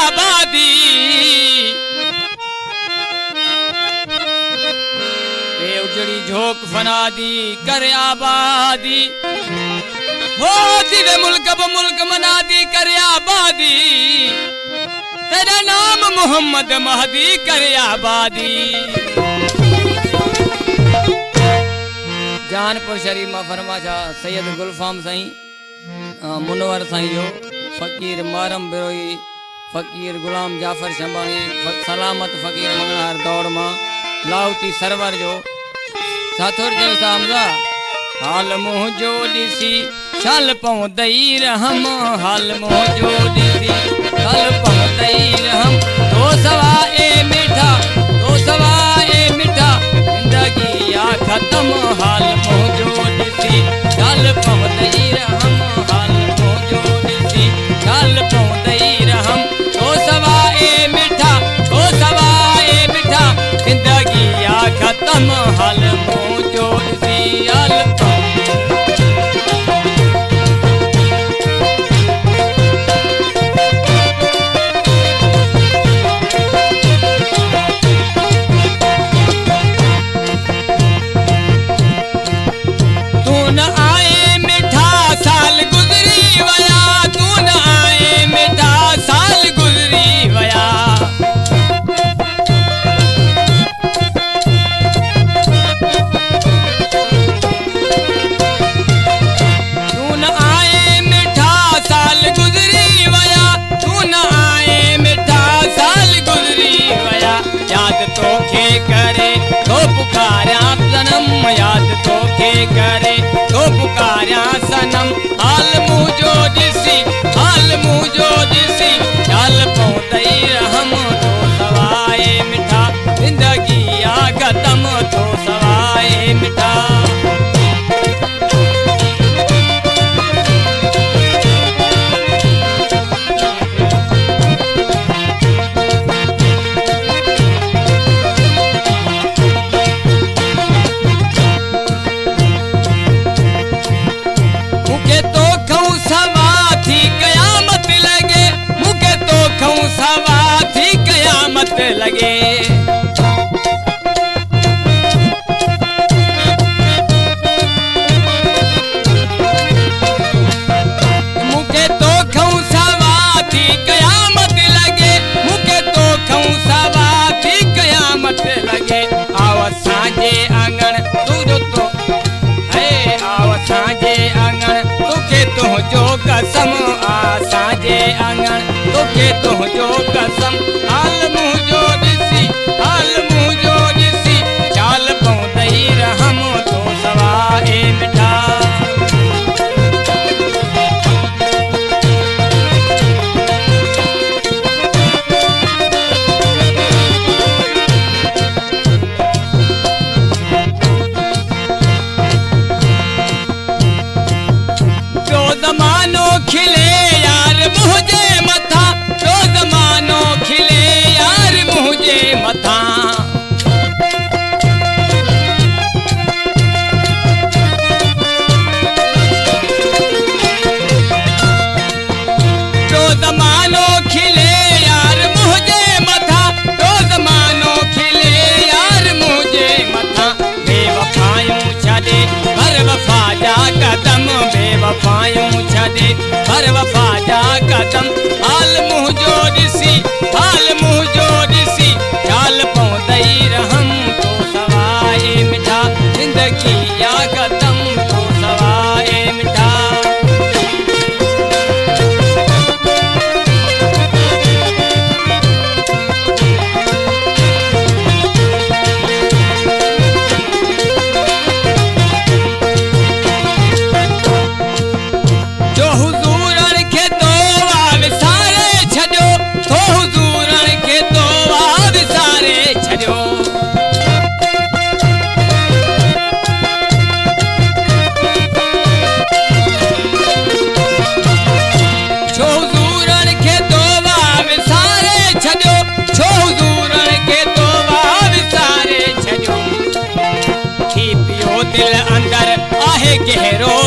आबादी उजड़ी झोंक फना दी करे आबादी हो दिवे मुल्क ब मुल्क मना दी करे आबादी तेरा नाम मोहम्मद महदी करे आबादी। जानपुर शरीफ में फरमाशा सैयद गुलफाम साईं मुनवर साईं जो फ़कीर मारम बिरोई फ़कीर गुलाम जाफर शंबानी सलामत फ़कीर मंगणार दौड़ मां लाउती सरवर जो साथुर जो सामजा हाल मुँह जो ॾिसी छल पऊं दई रहम हाल मुँह जो ॾिसी छल पऊं दई रहम तो सवा ए मीठा जिंदगी या खत्म हाल मुँह जो ॾिसी छल पऊं दई रहम हाल मुँह जो ॾिसी छल पऊं दई रहम तो सवा ए मीठा जिंदगी या खत्म हाल मुँह जो ॾिसी हाल याद तो के करे तो पुकार्या सनम हाल मुँह जो ॾिसी छल पऊं दई रहम तो सवाए मिठा जिंदगी या खत्म तो सवाए मिठा। लगे मुके तो खऊं सवा थी कयामत लगे मुके तो खऊं सवा थी कयामत लगे आव साजे आंगन तुझो तो है आव साजे आंगन तोखे तो जो कसम आ साजे आंगन तोखे तो जो कसम हाल मुँह जो ॾिसी चाल पऊं दई रहम तो सवाए मिठा। जो ज़मानो खिले यार मुझे मथा जो ज़मानो खिले यार मुझे मथा जो ज़मानो खिले यार मुझे मथा जो ज़मानो खिले यार मुझे मथा बेवफायूं छॾे हर वफ़ा जा कदम बेवफायूं छॾे हर वफ़ा जा कदम हाल मुँह जो ॾिसी चाल पऊं दई रहम तो सवाए मिठा जिंदगी या खत्म तो सवाए मिठा। जो हुजूरन खे तो विसारे छॾियो तो हुजूरन खे तो विसारे छॾियो छो हुजूरन खे तो विसारे छॾियो छो हुजूरन खे तो विसारे छॾियो थी पियो दिल अंदर आहे गहरो